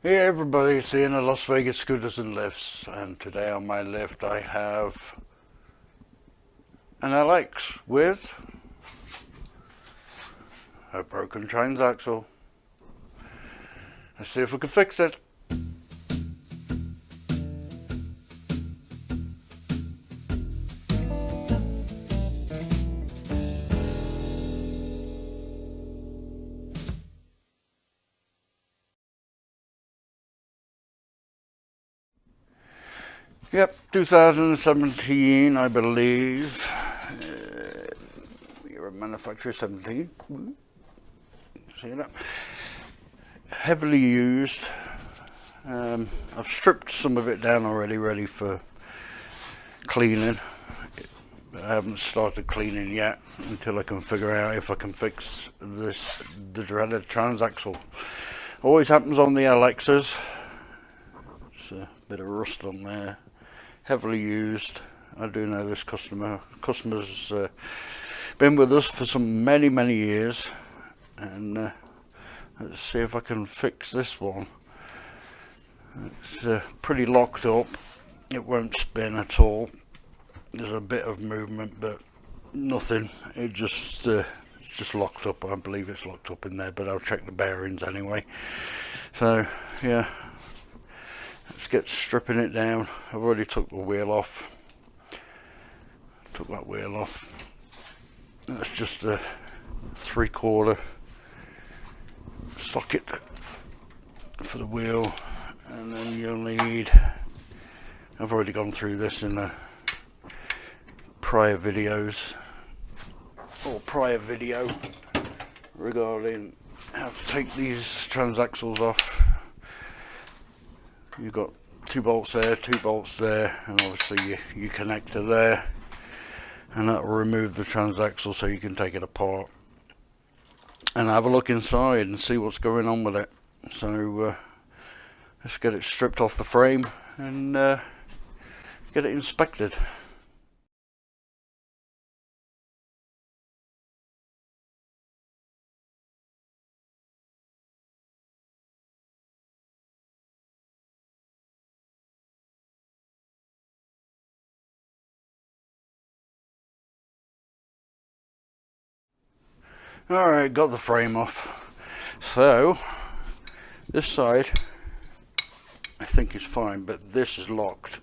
Hey everybody, seeing the Las Vegas scooters and lifts, and today on my lift I have an LX with a broken transaxle. Let's see if we can fix it. Yep, 2017 I believe. Year of manufacture 17. See that? Heavily used. I've stripped some of it down already, ready for cleaning. I haven't started cleaning yet until I can figure out if I can fix the dreaded transaxle. Always happens on the LXs. It's a bit of rust on there. Heavily used. I do know this customer's been with us for some many years, and let's see if I can fix this one. It's pretty locked up. It won't spin at all. There's a bit of movement, but nothing. It's just locked up. I believe it's locked up in there, but I'll check the bearings anyway. So yeah, let's get stripping it down. I've already took the wheel off. Took that wheel off. That's just a 3/4 socket for the wheel, and then you'll need, I've already gone through this in the prior videos, or prior video regarding how to take these transaxles off. You've got 2 bolts there, 2 bolts there, and obviously your connector there, and that will remove the transaxle so you can take it apart and have a look inside and see what's going on with it. So let's get it stripped off the frame and get it inspected. Alright, got the frame off. So this side I think is fine, but this is locked.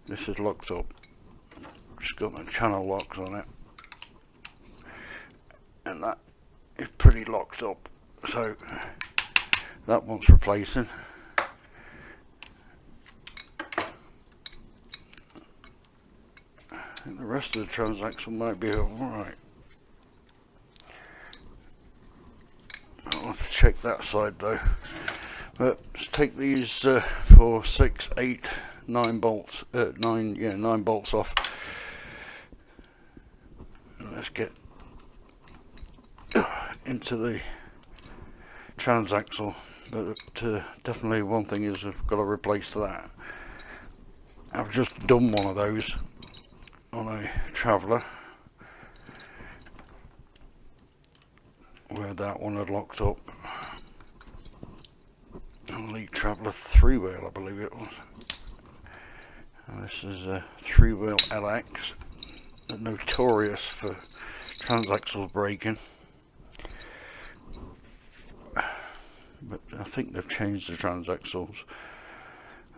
This is locked up. Just got my channel locks on it, and that is pretty locked up. So that wants replacing. And the rest of the transaxle might be alright. I'll have to check that side though. But let's take these for 6, 8, 9 bolts, 9 bolts off. And let's get into the transaxle. But definitely one thing is I've got to replace that. I've just done one of those on a Traveller, where that one had locked up. Elite Traveller 3-wheel, I believe it was. And this is a 3-wheel LX, notorious for transaxles breaking. But I think they've changed the transaxles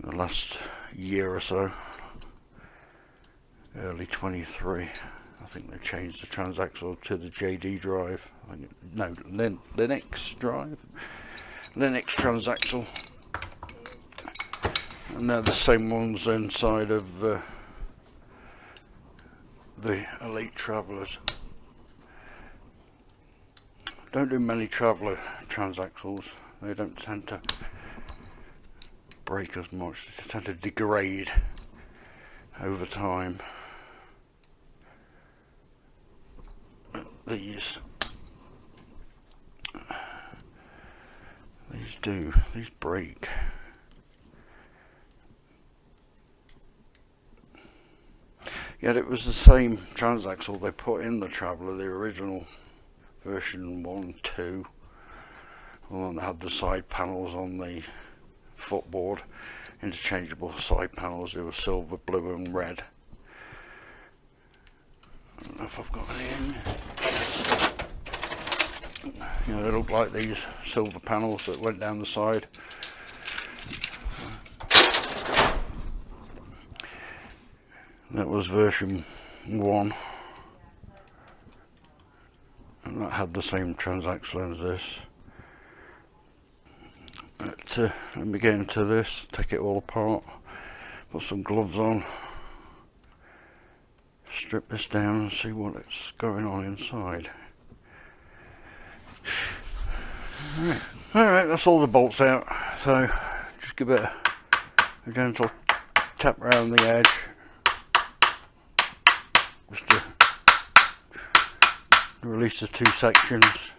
in the last year or so. Early 23. I think they changed the transaxle to the JD drive. No, Linux drive. Linux transaxle. And they're the same ones inside of the Elite Travellers. Don't do many Traveller transaxles. They don't tend to break as much. They tend to degrade over time. These break. Yet it was the same transaxle they put in the Traveller, the original version 1, 2, Well, I had the side panels on the footboard, interchangeable side panels. They were silver, blue and red. I don't know if I've got any in. You know, they look like these silver panels that went down the side. That was version 1. And that had the same Transaxle as this. But let me get into this, take it all apart, put some gloves on, strip this down and see what's going on inside. Alright, that's all the bolts out, so just give it a gentle tap around the edge, just to release the 2 sections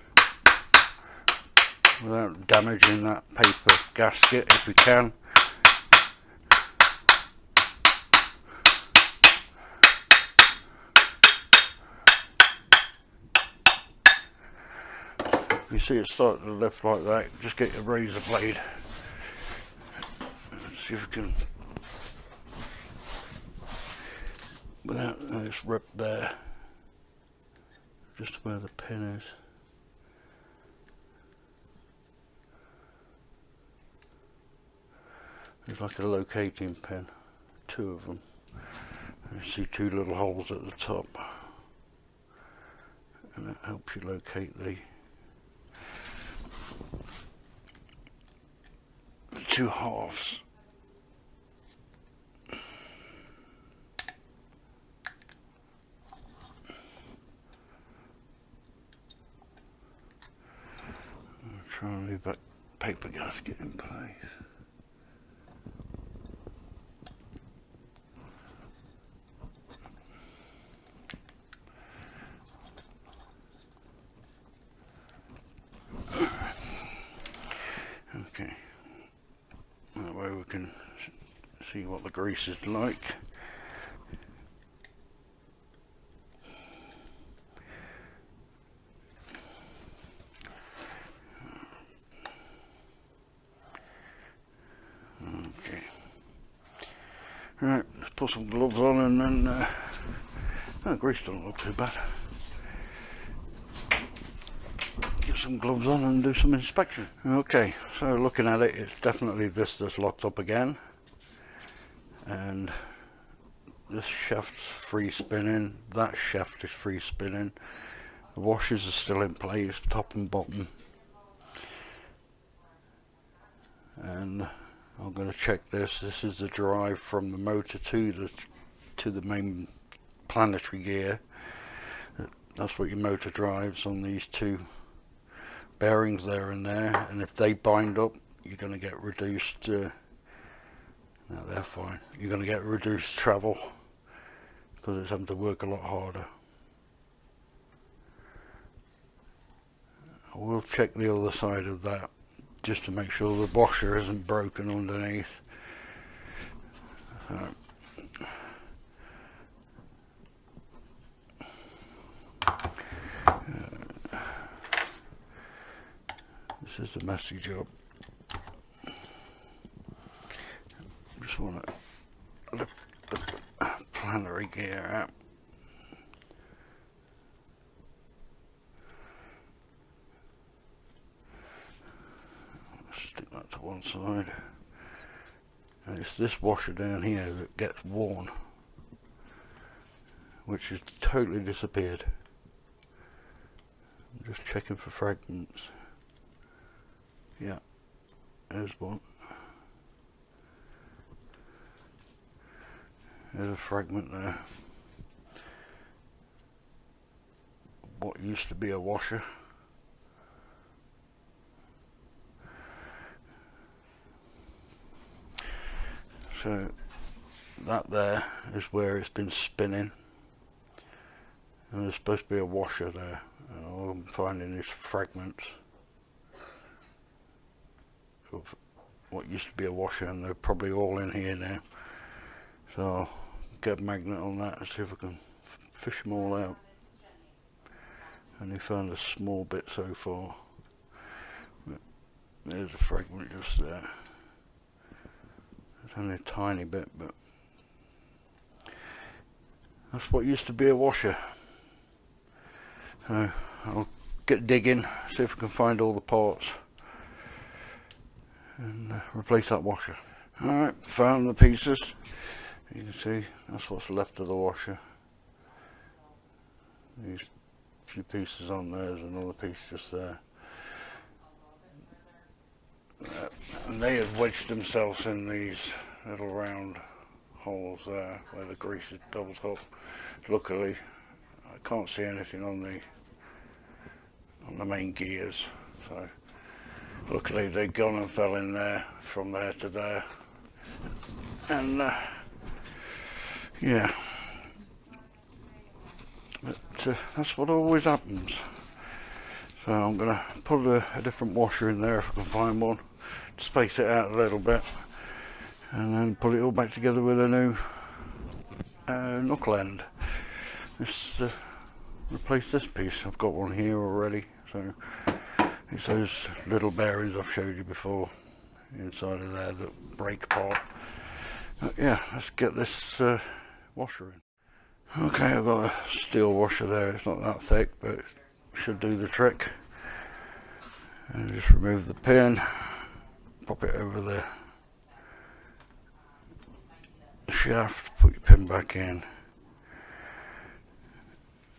without damaging that paper gasket if we can. If you see it starting to lift like that, just get your razor blade. Let's see if we can, without this rip there, just where the pin is. There's like a locating pin, 2 of them. You see 2 little holes at the top, and that helps you locate the 2 halves. I'm trying to leave that paper gasket in place. Okay, that way we can see what the grease is like. Okay, right, let's put some gloves on and then, oh, grease doesn't look too bad. Get some gloves on and do some inspection. Okay, so looking at it, it's definitely this that's locked up again, and this shaft's free spinning, that shaft is free spinning, the washers are still in place, top and bottom, and I'm going to check this. This is the drive from the motor to the main planetary gear. That's what your motor drives on these 2 bearings there and there, and if they bind up, you're going to get reduced, no, they're fine, you're going to get reduced travel because it's having to work a lot harder. I will check the other side of that just to make sure the washer isn't broken underneath. This is a messy job. Just want to lift the planetary gear out. Stick that to one side. And it's this washer down here that gets worn, which has totally disappeared. I'm just checking for fragments. Yeah, there's one. There's a fragment there. What used to be a washer. So that there is where it's been spinning, and there's supposed to be a washer there, and all I'm finding is fragments of what used to be a washer, and they're probably all in here now. So I'll get a magnet on that and see if I can fish them all out. Only found a small bit so far, but There's a fragment just there. It's only a tiny bit, but that's what used to be a washer. So I'll get digging, see if I can find all the parts and replace that washer. Alright, found the pieces. You can see that's what's left of the washer. These few pieces on there, there's another piece just there. And they had wedged themselves in these little round holes there where the grease is built up. Luckily, I can't see anything on the main gears, so luckily they'd gone and fell in there from there to there. And yeah, but that's what always happens. So I'm going to put a different washer in there if I can find one, to space it out a little bit, and then put it all back together with a new knuckle end. This replace this piece. I've got one here already, so it's those little bearings I've showed you before inside of there that break apart. Yeah, let's get this washer in. Okay, I've got a steel washer there. It's not that thick, but it should do the trick. And just remove the pin, pop it over the shaft, put your pin back in,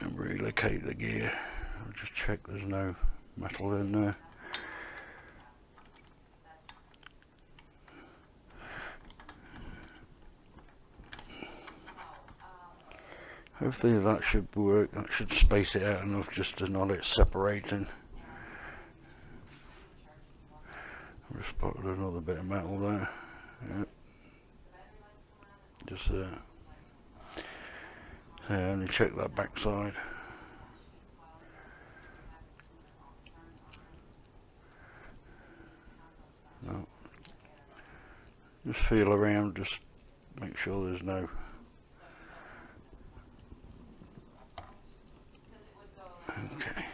and relocate the gear. I'll just check there's no metal in there. Hopefully that should work. That should space it out enough just to not it separating. I've just spotted another bit of metal there. Yep. Just there. So only check that back side. No. Just feel around, just make sure there's no okay.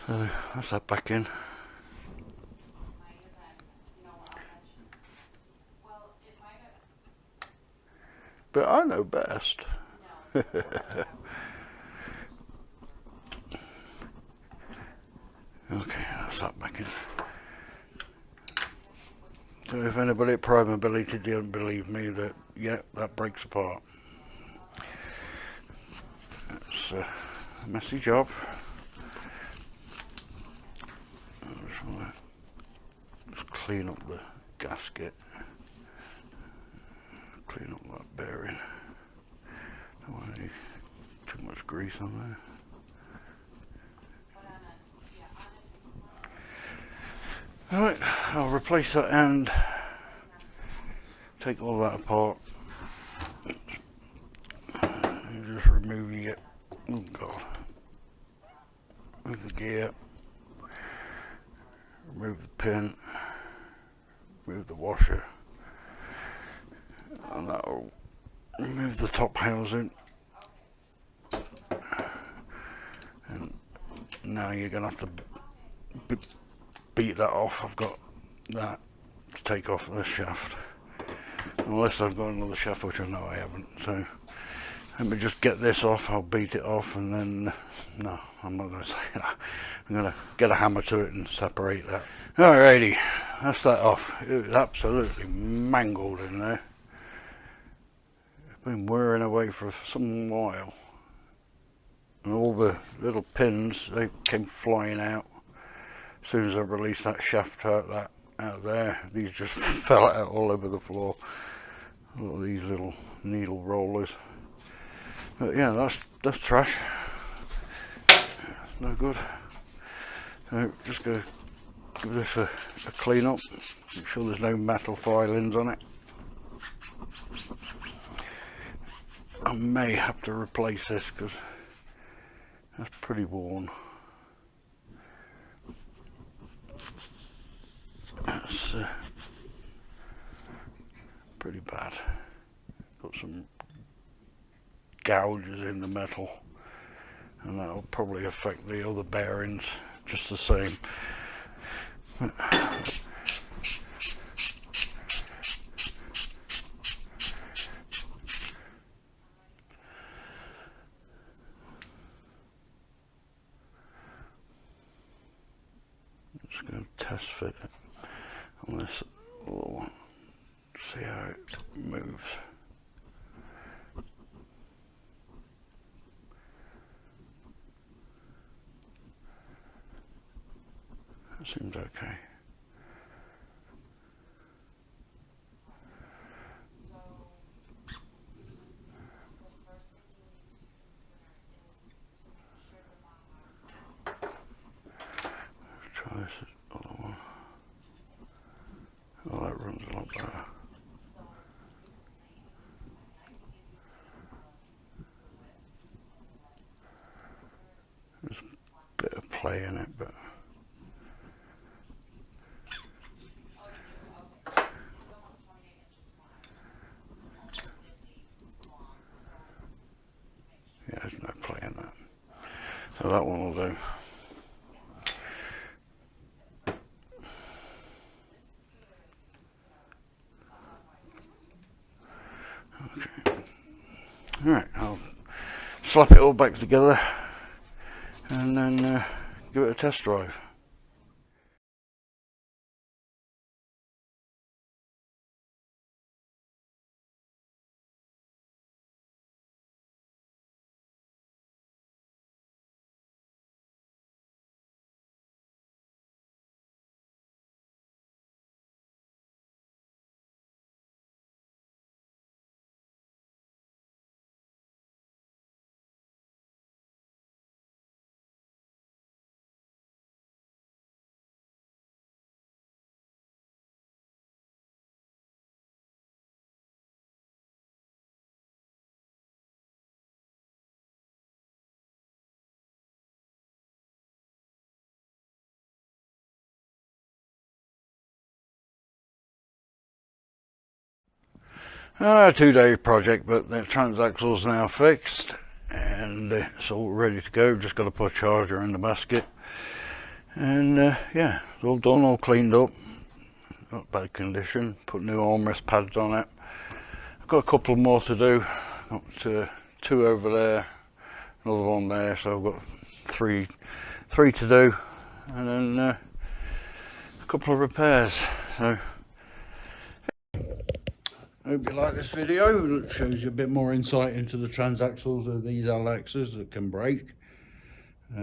So that's that back in. But I know best. Okay, that's that back in. So if anybody at Prime Ability didn't believe me that, yeah, that breaks apart. It's a messy job. I just want to clean up the gasket. Clean up that bearing. Don't want any too much grease on there. Alright, I'll replace that end, take all that apart, and just removing it, oh god, move the gear, remove the pin, remove the washer, and that will remove the top housing, and now you're going to have to beat that off. I've got that to take off the shaft, unless I've got another shaft, which I know I haven't. So let me just get this off, I'll beat it off, and then no, I'm not going to say that. I'm going to get a hammer to it and separate that. Alrighty, that's that off. It was absolutely mangled in there. It's been wearing away for some while, and all the little pins, they came flying out. As soon as I released that shaft out there, these just fell out all over the floor. All these little needle rollers. But yeah, that's trash. That's no good. So just go give this a clean up. Make sure there's no metal filings on it. I may have to replace this because that's pretty worn. That's pretty bad. Got some gouges in the metal, and that'll probably affect the other bearings just the same. Just going to test fit it on this other one, see how it moves. That seems okay. Try this other one. Oh, that runs a lot better. There's a bit of play in it, but yeah, there's no play in that. So that one will do. Okay. Alright, I'll slap it all back together and then give it a test drive. A 2-day project, but the Transaxle's now fixed and it's all ready to go. Just got to put a charger in the basket, and yeah, it's all done, all cleaned up, not bad condition. Put new armrest pads on it. I've got a couple more to do. Got 2 over there, another one there, so I've got three to do, and then a couple of repairs. So I hope you like this video. It shows you a bit more insight into the transaxles of these LXs that can break.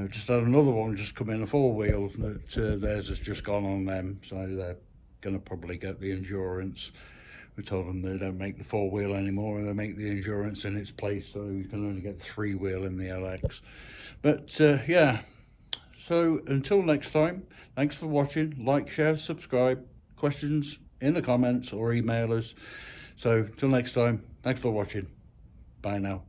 Just had another one just come in, a 4-wheel, that theirs has just gone on them, so they're going to probably get the endurance. We told them they don't make the 4-wheel anymore, and they make the endurance in its place, so you can only get 3-wheel in the LX. But yeah, so until next time, thanks for watching. Like, share, subscribe. Questions in the comments or email us. So till next time, thanks for watching. Bye now.